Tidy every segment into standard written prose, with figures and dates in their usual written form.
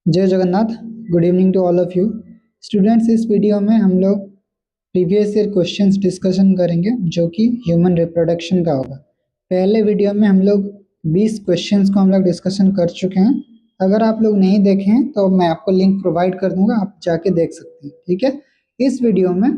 जय Jagannath. Good evening to all of you students. इस video में हम लोग प्रीवियस ईयर क्वेश्चंस डिस्कशन करेंगे जो कि ह्यूमन रिप्रोडक्शन का होगा। पहले वीडियो में हम लोग 20 क्वेश्चंस को हम लोग डिस्कशन कर चुके हैं। अगर आप लोग नहीं देखे हैं तो मैं आपको लिंक प्रोवाइड कर दूंगा, आप जाके देख सकते हैं। ठीक है, इस वीडियो में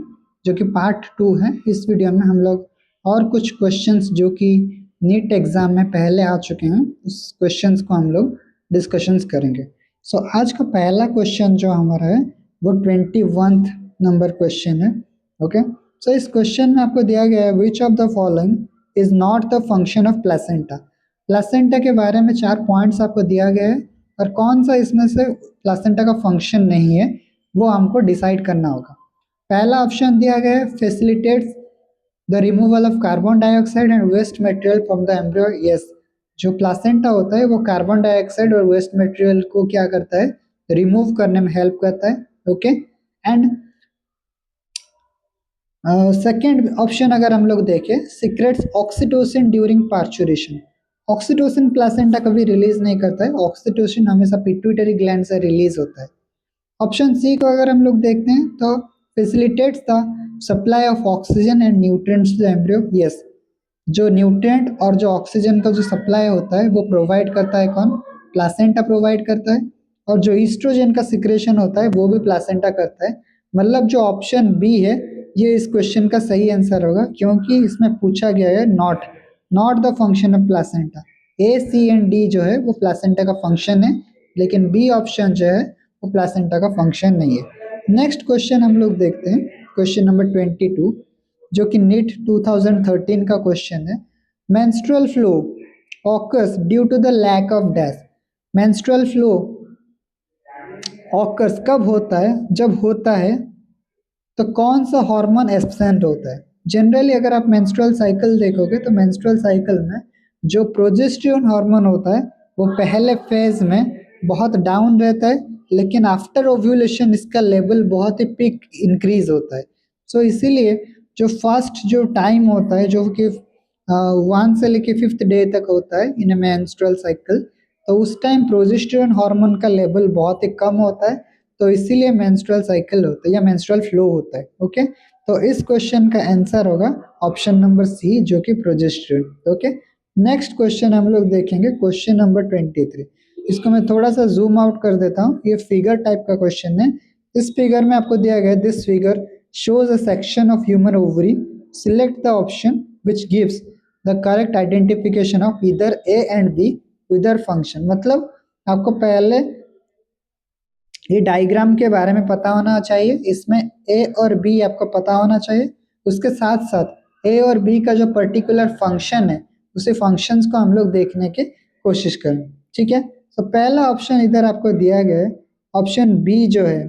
जो कि पार्ट 2 है, इस वीडियो में हम लोग और कुछ क्वेश्चंस जो कि नीट एग्जाम में पहले आ चुके हैं उस क्वेश्चंस को हम लोग डिस्कशंस करेंगे। सो आज का पहला क्वेश्चन जो हमारा है वो 21 नंबर क्वेश्चन है। ओके, सो इस क्वेश्चन में आपको दिया गया है which of the following is not the function of placenta. Placenta के बारे में 4 पॉइंट्स आपको दिया गया है और कौन सा इसमें से प्लेसेंटा का फंक्शन नहीं है वो हमको डिसाइड करना होगा। पहला ऑप्शन दिया गया है facilitates the removal of carbon dioxide and waste material from the embryo. Yes, जो प्लासेंटा होता है वो कार्बन डाइऑक्साइड और वेस्ट मटेरियल को क्या करता है, रिमूव करने में हेल्प करता है। ओके, एंड सेकेंड ऑप्शन अगर हम लोग देखें secrets oxytocin during parturition. Oxytocin placenta कभी रिलीज नहीं करता है, ऑक्सीटोसिन हमेशा पिट्यूटरी ग्लैंड से रिलीज होता है। ऑप्शन सी को अगर हम लोग देखते हैं तो facilitates the supply of oxygen and nutrients to the embryo. Yes, जो न्यूट्रिएंट और जो ऑक्सीजन का जो सप्लाई होता है वो प्रोवाइड करता है कौन, प्लासेंटा प्रोवाइड करता है। और जो ईस्ट्रोजन का सिक्रेशन होता है वो भी प्लासेंटा करता है। मतलब जो ऑप्शन बी है ये इस क्वेश्चन का सही आंसर होगा, क्योंकि इसमें पूछा गया है not not the function of placenta. A C and D जो है वो प्लासेंटा का फंक्शन है, लेकिन बी ऑप्शन जो है वो प्लासेंटा का फंक्शन नहीं है। नेक्स्ट क्वेश्चन हम लोग देखते हैं, क्वेश्चन नंबर 22 जो कि नीट 2013 का क्वेश्चन है। Menstrual flow occurs due to the lack of dash. Menstrual flow occurs कब होता है, जब होता है तो कौन सा हार्मोन एब्सेंट होता है। जनरली अगर आप मेंस्ट्रुअल साइकिल देखोगे तो मेंस्ट्रुअल साइकिल में जो प्रोजेस्टेरोन हार्मोन होता है वो पहले फेज में बहुत डाउन रहता है, लेकिन आफ्टर ओव्यूलेशन इसका लेवल बहुत ही पिक इंक्रीज होता है। सो इसीलिए जो फर्स्ट जो टाइम होता है जो कि 1 से लेके 5th डे तक होता है इन मेंस्ट्रुअल साइकिल, तो उस टाइम प्रोजेस्टेरोन हार्मोन का लेवल बहुत ही कम होता है, तो इसीलिए मेंस्ट्रुअल साइकिल होता है या मेंस्ट्रुअल फ्लो होता है। ओके, तो इस क्वेश्चन का आंसर होगा ऑप्शन नंबर सी जो कि प्रोजेस्टेरोन। ओके, नेक्स्ट क्वेश्चन हम लोग देखेंगे, क्वेश्चन नंबर 23। इसको मैं थोड़ा सा जूम आउट कर देता हूँ, ये फिगर टाइप का क्वेश्चन है। इस फिगर में आपको दिया गया है this figure shows a section of human ovary, select the option which gives the correct identification of इधर ए एंड बी विदर फंक्शन। मतलब आपको पहले ये डायग्राम के बारे में पता होना चाहिए, इसमें ए और बी आपको पता होना चाहिए, उसके साथ साथ ए और बी का जो पर्टिकुलर फंक्शन है उसी फंक्शंस को हम लोग देखने की कोशिश करें। ठीक है, तो पहला ऑप्शन इधर आपको दिया गया है, ऑप्शन बी जो है,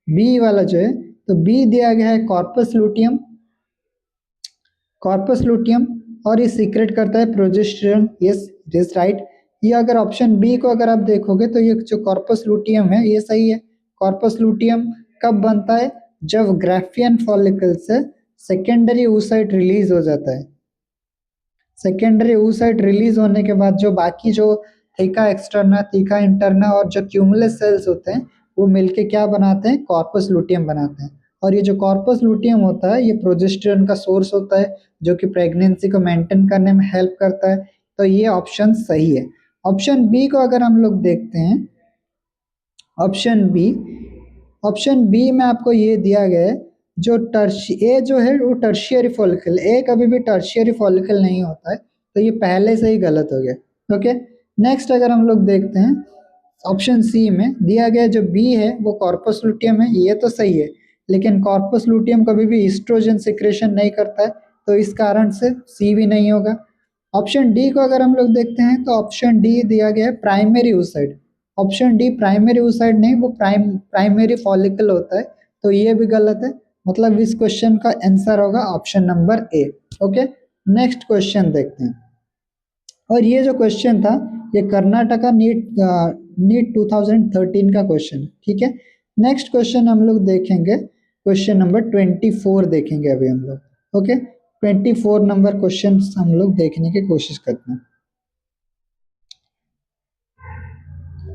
बी वाला जो है, तो बी दिया गया है कॉर्पस लूटियम, कॉर्पस लूटियम, और ये सीक्रेट करता है progesterone. Yes, it is right. ये अगर ऑप्शन बी को अगर आप देखोगे तो ये जो कॉर्पस लूटियम है ये सही है। कॉर्पस लूटियम कब बनता है, जब ग्राफियन फॉलिकल से सेकेंडरी oocyte रिलीज हो जाता है। सेकेंडरी oocyte रिलीज होने के बाद जो बाकी जो थीका एक्सटर्ना, थीका इंटरना और जो क्यूमुलस सेल्स होते हैं वो मिलके क्या बनाते हैं, कॉर्पस लूटियम बनाते हैं। और ये जो कॉर्पस लूटियम होता है ये प्रोजेस्टेरोन का सोर्स होता है जो कि प्रेगनेंसी को मेंटेन करने में हेल्प करता है। तो ये ऑप्शन सही है। ऑप्शन बी को अगर हम लोग देखते हैं, ऑप्शन बी, ऑप्शन बी में आपको ये दिया गया है जो ए जो है वो टर्शियरी फॉलिकल, ए कभी भी टर्शियरी फॉलिकल नहीं होता है, तो ये पहले से ही गलत हो गया। ओके, नेक्स्ट अगर हम लोग देखते हैं ऑप्शन सी में दिया गया जो बी है वो कॉर्पस लूटियम है, ये तो सही है, लेकिन कॉर्पस लूटियम कभी भी ईस्ट्रोजन सिक्रेशन नहीं करता है, तो इस कारण से सी भी नहीं होगा। ऑप्शन डी को अगर हम लोग देखते हैं तो ऑप्शन डी दिया गया है primary oocyte। Option D primary oocyte नहीं, वो प्राइमरी फॉलिकल होता है, तो ये भी गलत है। मतलब इस क्वेश्चन का आंसर होगा option number A. Okay, next question देखते हैं। और ये जो क्वेश्चन था ये कर्नाटका नीट 2013 का क्वेश्चन है। ठीक है, नेक्स्ट क्वेश्चन हम लोग देखेंगे, क्वेश्चन नंबर 24 देखेंगे अभी हम लोग। ओके, 24 नंबर क्वेश्चन हम लोग देखने की कोशिश करते हैं।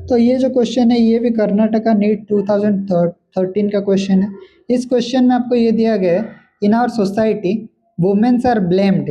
तो ये जो क्वेश्चन है ये भी कर्नाटका नीट 2013 का क्वेश्चन है। इस क्वेश्चन में आपको ये दिया गया है, in our society womens are blamed,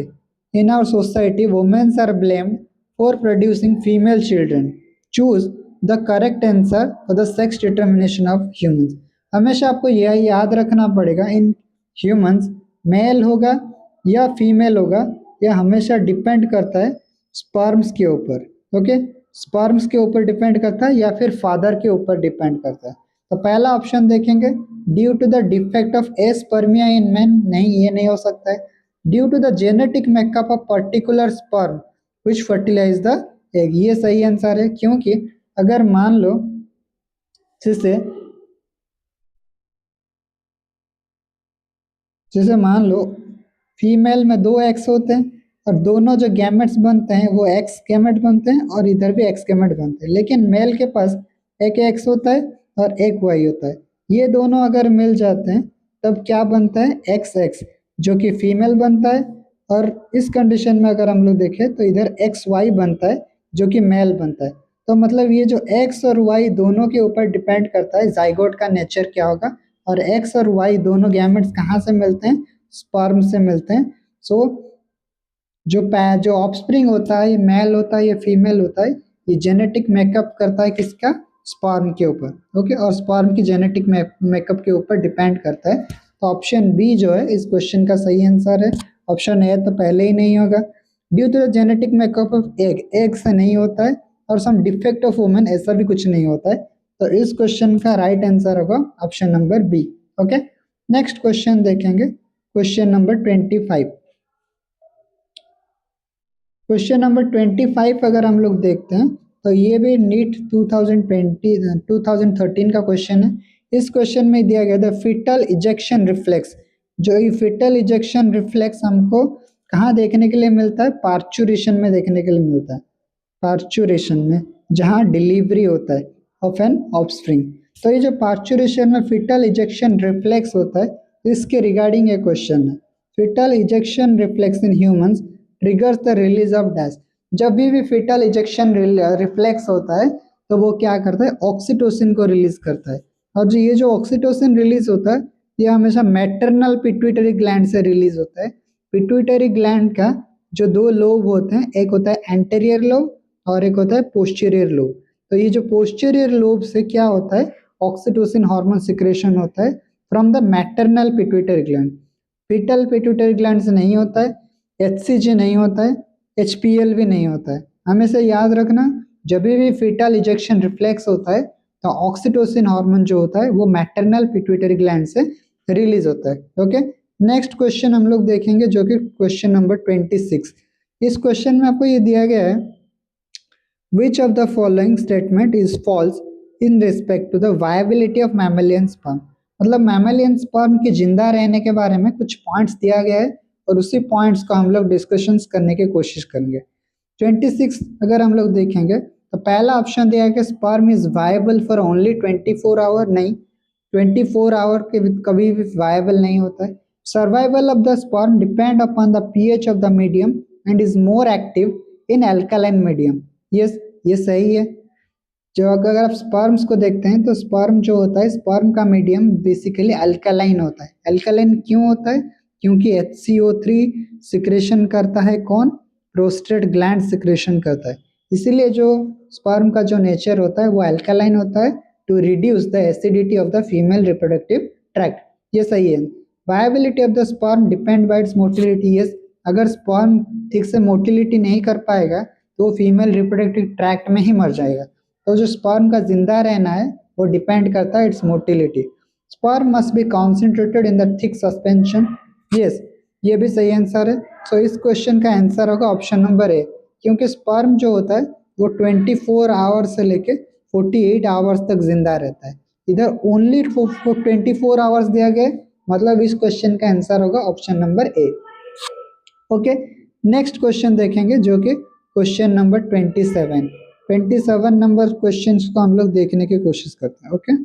in our society womens are blamed for producing female children, choose the correct answer for the sex determination of humans. हमेशा आपको यह याद रखना पड़ेगा, इन ह्यूमंस मेल होगा या फीमेल होगा, यह हमेशा डिपेंड करता है स्पर्म्स के ऊपर। ओके, स्पर्म्स के ऊपर डिपेंड करता है या फिर फादर के ऊपर डिपेंड करता है। तो पहला ऑप्शन देखेंगे, due to the defect of aspermia in man, नहीं ये नहीं हो सकता है। Due to the genetic makeup of particular sperm which fertilise the egg, ये सही आंसर है। क्योंकि अगर मान लो जैसे जैसे मान लो फीमेल में दो एक्स होते हैं और दोनों जो गैमेट्स बनते हैं वो एक्स गैमेट बनते हैं और इधर भी एक्स गैमेट बनते हैं, लेकिन मेल के पास एक एक्स होता है और एक वाई होता है। ये दोनों अगर मिल जाते हैं तब क्या बनता है, एक्स एक्स, जो कि फीमेल बनता है। और इस कंडीशन में अगर हम लोग देखें तो इधर एक्स वाई बनता है जो कि मेल बनता है। तो मतलब ये जो एक्स और वाई दोनों के ऊपर डिपेंड करता है जाइगोट का नेचर क्या होगा, और एक्स और वाई दोनों गैमेट्स कहाँ से मिलते हैं, स्पर्म से मिलते हैं। सो जो ऑफस्प्रिंग होता है, ये मेल होता है या फीमेल होता है, ये जेनेटिक मेकअप करता है किसका, स्पर्म के ऊपर। ओके, और स्पर्म की जेनेटिक मेकअप के ऊपर डिपेंड करता है। तो ऑप्शन बी जो है इस क्वेश्चन का सही आंसर है। ऑप्शन ए तो पहले ही नहीं होगा। Due to the genetic makeup of egg, egg से नहीं होता है, और सम डिफेक्ट ऑफ वुमन, ऐसा भी कुछ नहीं होता है। तो इस क्वेश्चन का राइट आंसर होगा option number B. Okay, next question देखेंगे, क्वेश्चन नंबर 25। क्वेश्चन नंबर 25 अगर हम लोग देखते हैं तो ये भी नीट 2013 का क्वेश्चन है। इस क्वेश्चन में दिया गया था फीटल इजेक्शन रिफ्लेक्स। जो ये फीटल इजेक्शन रिफ्लेक्स हमको कहाँ देखने के लिए मिलता है, पार्चुरेशन में देखने के लिए मिलता है, पार्चुरेशन में, जहाँ डिलीवरी होता है ऑफ एन ऑफस्प्रिंग। तो ये जो पार्चुरेशन में फीटल इजेक्शन रिफ्लेक्स होता है, इसके रिगार्डिंग ये क्वेश्चन है। Foetal ejection reflex in humans triggers the release of dash. जब भी फीटल इजेक्शन रिफ्लेक्स होता है तो वो क्या करता है, ऑक्सीटोसिन को रिलीज करता है। और जो ये जो ऑक्सीटोसिन रिलीज होता है ये हमेशा मैटरनल पिट्यूटरी ग्लैंड से रिलीज होता है। पिट्यूटरी ग्लैंड का जो दो लोब होते हैं, एक होता है एंटेरियर लोब और एक होता है पोस्टीरियर लोब। तो ये जो पोस्टीरियर लोब से क्या होता है, ऑक्सीटोसिन हार्मोन सिक्रेशन होता है from the maternal pituitary gland. Foetal pituitary gland से नहीं होता है, HCG नहीं होता है, HPL भी नहीं होता है। हमेशा याद रखना, जब भी फीटल इजेक्शन रिफ्लेक्स होता है तो ऑक्सीटोसिन हार्मोन जो होता है वो मैटरनल पिट्यूटरी ग्लैंड से रिलीज होता है। ओके, नेक्स्ट क्वेश्चन हम लोग देखेंगे जो कि क्वेश्चन नंबर 26। इस क्वेश्चन में आपको ये दिया गया है, which of the following statement is false in respect to the viability of mammalian sperm. मतलब मैमेलियन स्पर्म के जिंदा रहने के बारे में कुछ पॉइंट्स दिया गया है और उसी पॉइंट्स को हम लोग डिस्कशंस करने की कोशिश करेंगे। 26 अगर हम लोग देखेंगे तो पहला ऑप्शन दिया है कि sperm is viable for only 24 hour. नहीं, 24 आवर के कभी भी वायबल नहीं होता है। Survival of the sperm depend upon the pH of the medium and is more active in alkaline medium. Yes, ये सही है। जो अगर आप स्पर्म्स को देखते हैं तो स्पर्म जो होता है, स्पर्म का मीडियम बेसिकली अल्कालाइन होता है। अल्कालाइन क्यों होता है, क्योंकि HCO3 सिक्रेशन करता है कौन, प्रोस्टेट ग्लैंड सिक्रेशन करता है। इसीलिए जो स्पर्म का जो नेचर होता है वो अल्कालाइन होता है to reduce the acidity of the female reproductive tract. ये सही है। Viability of the sperm depend by its motility. Yes, अगर स्पर्म ठीक से मोटिलिटी नहीं कर पाएगा तो फीमेल रिप्रोडक्टिव ट्रैक्ट में ही मर जाएगा। तो जो स्पर्म का जिंदा रहना है वो डिपेंड करता है it's motility. Sperm must be concentrated in the thick suspension. Yes, ये भी सही आंसर है। सो इस क्वेश्चन का आंसर होगा ऑप्शन नंबर ए, क्योंकि स्पर्म जो होता है वो 24 आवर्स से लेके 48 आवर्स तक जिंदा रहता है। इधर ओनली 24 आवर्स दिया गया, मतलब इस क्वेश्चन का आंसर होगा option number A. Okay, next question देखेंगे जो कि क्वेश्चन नंबर 27 नंबर क्वेश्चन को हम लोग देखने की कोशिश करते हैं। ओके,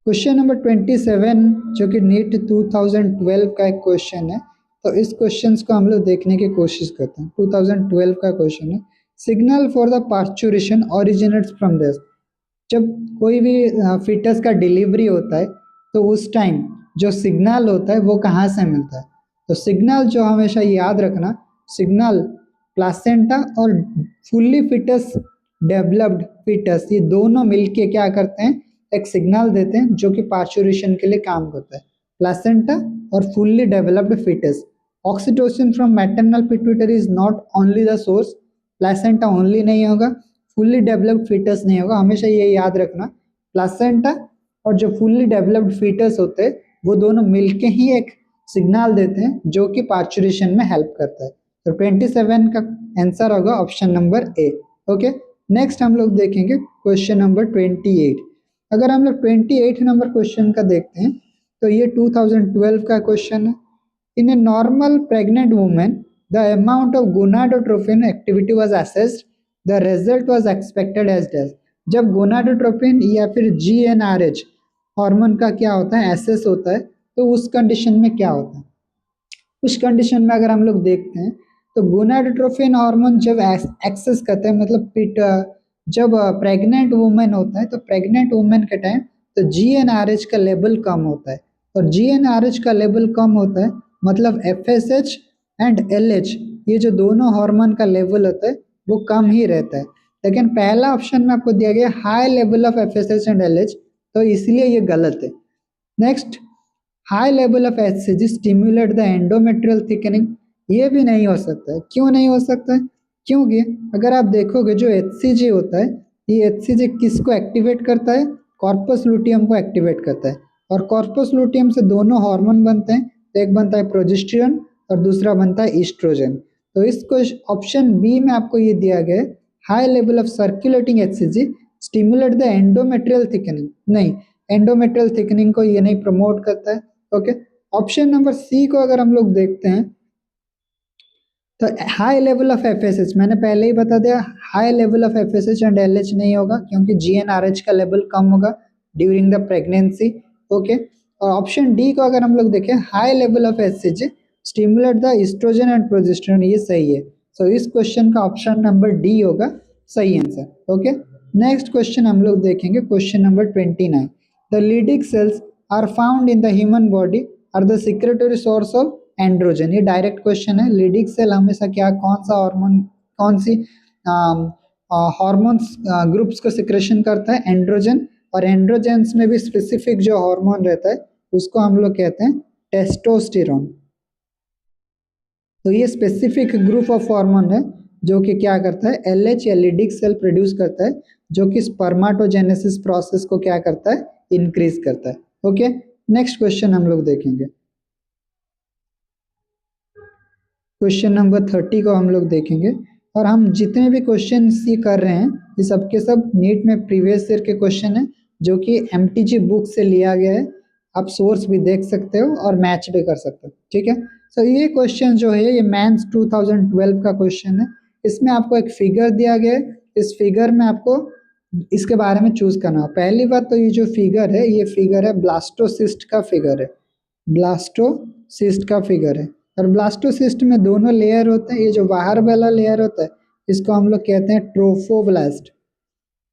क्वेश्चन नंबर 27 जो कि नीट 2012 का एक क्वेश्चन है। तो इस क्वेश्चन को हम लोग देखने की कोशिश करते हैं। 2012 का क्वेश्चन है। Signal for the parturition originates from this. जब कोई भी फिटस का डिलीवरी होता है तो उस टाइम जो सिग्नल होता है वो कहाँ से मिलता है? तो सिग्नल जो हमेशा याद रखना, सिग्नल प्लासेंटा और फुल्ली फिटस डेवलप्ड फिटस ये दोनों मिलके क्या करते हैं, एक सिग्नल देते हैं जो कि पार्चुरेशन के लिए काम करता है। प्लासेंटा और fully developed foetus. Oxytocin from maternal pituitary is not only the source. Placenta only नहीं होगा, फुल्ली डेवलप्ड फीटस नहीं होगा, हमेशा ये याद रखना। प्लासेंटा और जो फुल्ली डेवलप्ड फीटस होते हैं वो दोनों मिलके ही एक सिग्नल देते हैं जो कि पार्चुरेशन में हेल्प करता है। तो 27 का आंसर होगा option number A. Okay, next हम लोग देखेंगे क्वेश्चन नंबर 28। अगर हम लोग 28 नंबर क्वेश्चन का देखते हैं तो ये 2012 का क्वेश्चन है। In a normal pregnant women the amount of gonadotropin activity was assessed, the result was expected as days. जब गोनाडोट्रोपिन या फिर GnRH हार्मोन का क्या होता है, एसेस होता है, तो उस कंडीशन में क्या होता है? उस कंडीशन में अगर हम लोग देखते हैं तो गोनाडोट्रोपिन हार्मोन जब एक्सेस करते हैं, मतलब जब प्रेग्नेंट वुमेन होता है तो प्रेग्नेंट वुमेन के टाइम तो GnRH का लेवल कम होता है, और GnRH का लेवल कम होता है मतलब FSH एंड LH ये जो दोनों हार्मोन का लेवल होता है वो कम ही रहता है। लेकिन पहला ऑप्शन में आपको दिया गया high level of FSH and LH, तो इसलिए ये गलत है। Next, high level of HCG stimulate the endometrial thickening, ये भी नहीं हो सकता है। क्यों नहीं हो सकता है? क्योंकि अगर आप देखोगे जो HCG होता है, ये HCG किसको एक्टिवेट करता है? कॉर्पस लुटियम को एक्टिवेट करता है, और कॉर्पस लुटियम से दोनों हार्मोन बनते हैं, एक बनता है प्रोजेस्टेरोन और दूसरा बनता है ईस्ट्रोजन। तो इसको ऑप्शन बी में आपको ये दिया गया है, high level of circulating HCG stimulate the endometrial thickening. नहीं, एंडोमेट्रियल थिकनिंग को ये नहीं प्रमोट करता है। ओके, ऑप्शन नंबर सी को अगर हम लोग देखते हैं तो हाई लेवल ऑफ FSH, मैंने पहले ही बता दिया high level of FSH and LH नहीं होगा क्योंकि GnRH का लेवल कम होगा ड्यूरिंग द प्रेगनेंसी। ओके, और ऑप्शन डी को अगर हम लोग देखें high level of HCG stimulate the oestrogen and progesterone, ये सही है। सो इस क्वेश्चन का ऑप्शन नंबर डी होगा सही आंसर। ओके, नेक्स्ट क्वेश्चन हम लोग देखेंगे question number 29। The Leydig cells are found in the human body are the secretory source of androgen. ये डायरेक्ट क्वेश्चन है। लीडिंग सेल हमेशा क्या, कौन सा हार्मोन, कौन सी हार्मोन्स ग्रुप्स को सिक्रेशन करता है? एंड्रोजन। और एंड्रोजेंस में भी स्पेसिफिक जो हार्मोन रहता है उसको हम लोग कहते हैं टेस्टोस्टेरोन। तो ये स्पेसिफिक ग्रुप ऑफ हार्मोन है जो कि क्या करता है, LH या लीडिंग सेल प्रोड्यूस करता है, जो कि स्पर्माटोजेनेसिस प्रोसेस को क्या करता है, इंक्रीज करता है। ओके, नेक्स्ट क्वेश्चन हम लोग देखेंगे क्वेश्चन नंबर 30 को हम लोग देखेंगे। और हम जितने भी क्वेश्चन ये कर रहे हैं ये सब के सब नीट में प्रीवियस ईयर के क्वेश्चन है जो कि MTG बुक से लिया गया है। आप सोर्स भी देख सकते हो और मैच भी कर सकते हो। ठीक है, सो ये क्वेश्चन जो है ये मैंस 2012 का क्वेश्चन है। इसमें आपको एक फिगर दिया गया है, इस फिगर में आपको इसके बारे में चूज करना हो। पहली बात तो ये जो फिगर है ये फिगर है ब्लास्टोसिस्ट का फिगर है, ब्लास्टोसिस्ट का फिगर है। और ब्लास्टोसिस्ट में दोनों लेयर होते हैं, ये जो बाहर वाला लेयर होता है इसको हम लोग कहते हैं ट्रोफोब्लास्ट,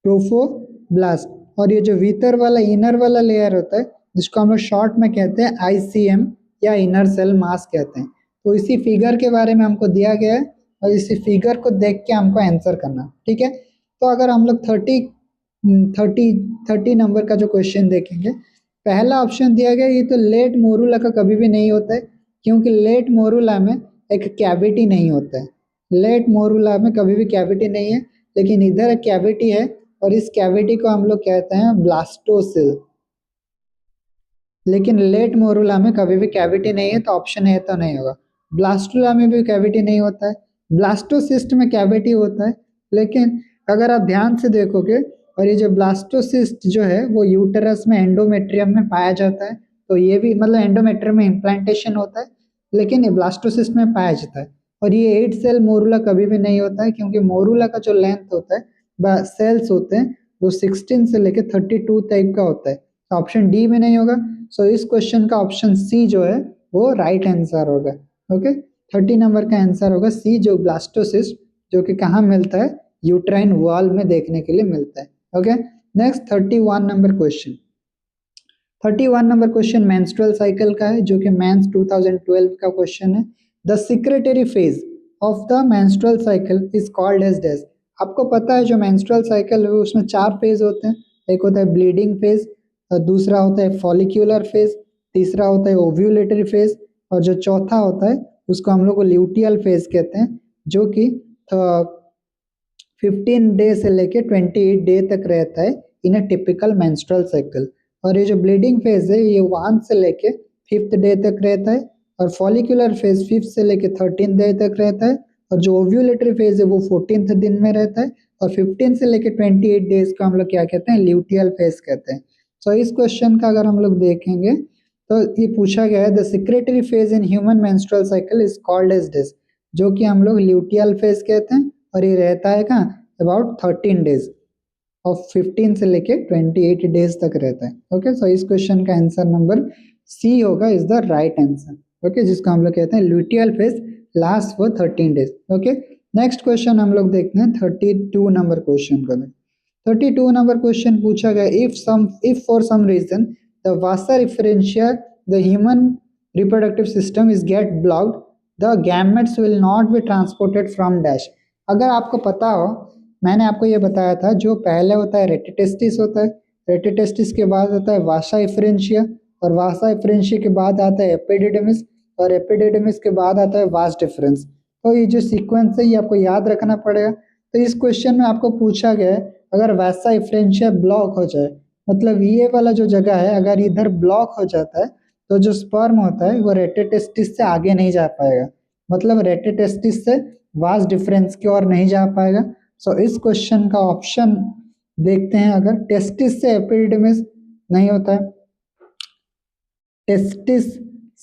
ट्रोफोब्लास्ट। और ये जो भीतर वाला इनर वाला लेयर होता है जिसको हम लोग शॉर्ट में कहते हैं ICM या इनर सेल मास कहते हैं। तो इसी फिगर के बारे में हमको दिया गया है और इसी फिगर को देख के हमको आंसर करना। ठीक है, तो अगर हम लोग 30 नंबर का जो क्वेश्चन देखेंगे, पहला ऑप्शन दिया गया ये तो लेट मोरूला का कभी भी नहीं होता है क्योंकि लेट मोरूला में एक कैविटी नहीं होता है। लेट मोरूला में कभी भी कैविटी नहीं है, लेकिन इधर एक कैविटी है और इस कैविटी को हम लोग कहते हैं ब्लास्टोसिल। लेकिन लेट मोरूला में कभी भी कैविटी नहीं है तो ऑप्शन ए तो नहीं होगा। ब्लास्टुला में भी कैविटी नहीं होता है, ब्लास्टोसिस्ट में कैविटी होता है। लेकिन अगर आप ध्यान से देखोगे और ये जो ब्लास्टोसिस्ट जो है वो यूटेरस में एंडोमेट्रियम में पाया जाता है, तो ये भी मतलब एंडोमेट्रियम में इम्प्लांटेशन होता है लेकिन ये ब्लास्टोसिस्ट में पाया जाता है। और ये 8 सेल मोरूला कभी भी नहीं होता है क्योंकि मोरूला का जो लेंथ होता है, सेल्स होते हैं वो 16 से लेकर 32 टाइप का होता है। तो ऑप्शन डी में नहीं होगा। सो इस क्वेश्चन का ऑप्शन सी जो है वो राइट आंसर होगा। ओके, 30 नंबर का आंसर होगा सी, जो ब्लास्टोसिस्ट जो कि कहाँ मिलता है, यूट्राइन वॉल में देखने के लिए मिलता है। Okay, next 31 number question. 31 number question menstrual cycle का है, जो कि मेंस 2012 का क्वेश्चन है। The secretory phase of the menstrual cycle is called as dash. आपको पता है जो मेंस्ट्रुअल साइकिल है उसमें 4 फेज होते हैं। एक होता है ब्लीडिंग फेज, दूसरा होता है फॉलिक्यूलर फेज, तीसरा होता है ओव्यूलेटरी फेज, और जो चौथा होता है उसको हम लोग को ल्यूटियल फेज कहते हैं, जो कि 15 डे से लेके 28 डे तक रहता है इन अ टिपिकल मेंस्ट्रुअल साइकिल। और ये जो ब्लीडिंग फेज है ये 1 से लेके 5th डे तक रहता है, और फॉलिकुलर फेज 5th से लेके 13 डे तक रहता है, और जो ओव्यूलेटरी फेज है वो 14th दिन में रहता है, और 15 से लेके 28 डेज को हम लोग क्या कहते हैं, ल्यूटियल फेज कहते हैं। सो इस क्वेश्चन का अगर हम लोग देखेंगे तो ये पूछा गया है the secretory phase in human menstrual cycle is called as this, जो कि हम लोग ल्यूटियल फेज कहते हैं, और ये रहता है कहाँ, अबाउट 13 डेज और 15 से लेके 28 डेज तक रहता है। ओके, सो इस क्वेश्चन का आंसर नंबर सी होगा, is the right answer. Okay, जिसको हम लोग कहते हैं luteal phase last for 13 days. Okay, next question हम लोग देखते हैं 32 नंबर क्वेश्चन को। 32 नंबर क्वेश्चन पूछा गया, if for some reason the vasa deferentia the human reproductive system is get blocked the gametes will not be transported from dash. अगर आपको पता हो, मैंने आपको ये बताया था, जो पहले होता है रेटिटेस्टिस होता है, रेटिटेस्टिस के बाद होता है वासा इफ्रेंशिया, और वासा इफ्रेंशिया के बाद आता है एपिडिडमिस, और एपिडिडमिस के बाद आता है वास डिफरेंस। तो ये जो सीक्वेंस है ये आपको याद रखना पड़ेगा। तो इस क्वेश्चन में आपको पूछा गया है अगर वासा इफ्रेंशिया ब्लॉक हो जाए, मतलब ये वाला जो जगह है अगर इधर ब्लॉक हो जाता है तो जो स्पर्म होता है वो रेटिटेस्टिस से आगे नहीं जा पाएगा, मतलब रेटिटेस्टिस से वास डिफरेंस की ओर नहीं जा पाएगा। सो इस क्वेश्चन का ऑप्शन देखते हैं, अगर टेस्टिस से एपिडिडमिस नहीं होता है, टेस्टिस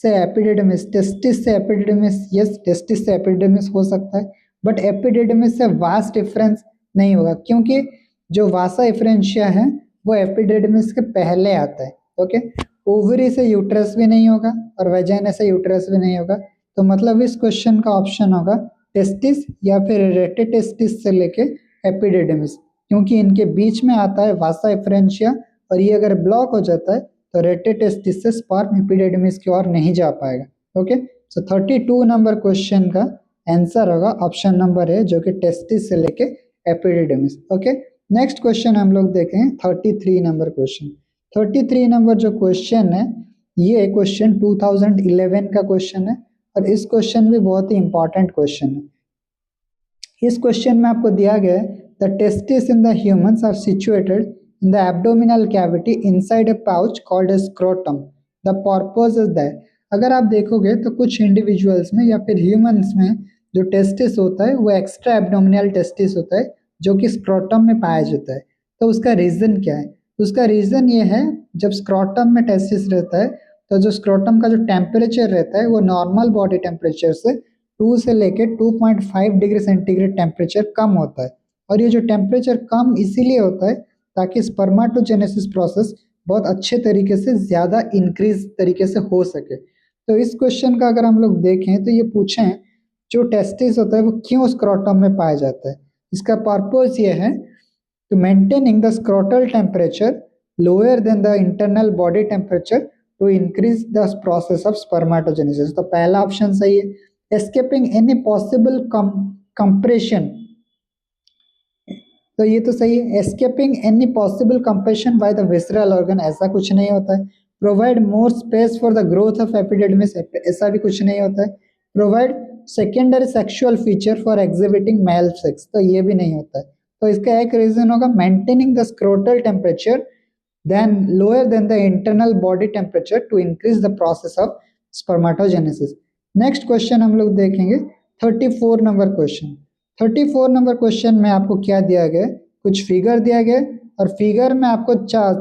से एपिडिडमिस, टेस्टिस से एपिडिडमिस, यस टेस्टिस से एपिडिडमिस हो सकता है, बट एपिडिडमिस से वास डिफरेंस नहीं होगा, क्योंकि जो वासा इफ्रेंशिया है वो एपिडिडमिस के पहले आता है। ओके, ओवरी से यूट्रस भी नहीं होगा और वेजाइना से यूट्रस भी नहीं होगा, तो मतलब इस क्वेश्चन का ऑप्शन होगा टेस्टिस या फिर रेटिटेस्टिस से लेके एपिडिडमिस, क्योंकि इनके बीच में आता है वासा इफ्रेंशिया, और ये अगर ब्लॉक हो जाता है तो रेटिटेस्टिस से स्पर्म एपिडिडमिस की ओर नहीं जा पाएगा। ओके, सो 32 नंबर क्वेश्चन का आंसर होगा ऑप्शन नंबर ए, जो कि टेस्टिस से लेके एपिडिडमिस। ओके, नेक्स्ट क्वेश्चन हम लोग देखें 33 नंबर क्वेश्चन। 33 नंबर जो क्वेश्चन है ये क्वेश्चन 2011 का क्वेश्चन है, और इस क्वेश्चन भी बहुत ही इंपॉर्टेंट क्वेश्चन है। इस क्वेश्चन में आपको दिया गया है the testis in the humans are situated in the abdominal cavity inside a pouch called a scrotum. The purpose is that अगर आप देखोगे तो कुछ इंडिविजुअल्स में या फिर ह्यूमंस में जो टेस्टिस होता है वो एक्स्ट्रा एब्डोमिनल टेस्टिस होता है, जो कि स्क्रोटम में पाया जाता है। तो उसका रीज़न क्या है? उसका रीज़न ये है, जब स्क्रोटम में टेस्टिस रहता है तो जो स्क्रोटम का जो टेम्परेचर रहता है वो नॉर्मल बॉडी टेम्परेचर से 2 से लेके 2.5 डिग्री सेंटीग्रेड टेम्परेचर कम होता है, और ये जो टेम्परेचर कम इसीलिए होता है ताकि स्पर्माटोजेनेसिस प्रोसेस बहुत अच्छे तरीके से ज़्यादा इंक्रीज तरीके से हो सके। तो इस क्वेश्चन का अगर हम लोग देखें तो ये पूछें जो टेस्टिस होता है वो क्यों स्क्रोटम में पाया जाता है। इसका पर्पस ये है to maintaining the scrotal temperature lower than the internal body temperature to increase the process of spermatogenesis. तो पहला ऑप्शन सही है, एस्केपिंग एनी पॉसिबल कंप्रेशन, तो ये तो सही है। Escaping any possible compression by the visceral organ, ऐसा कुछ नहीं होता है। Provide more space for the growth of epididymis, ऐसा भी कुछ नहीं होता है। Provide secondary sexual feature for exhibiting male sex, तो ये भी नहीं होता है। तो इसका एक रीजन होगा maintaining the scrotal temperature then lower than the internal body temperature to increase the process of spermatogenesis. Next question हम लोग देखेंगे 34 नंबर क्वेश्चन। 34 नंबर क्वेश्चन में आपको क्या दिया गया, कुछ फिगर दिया गया, और फिगर में आपको 6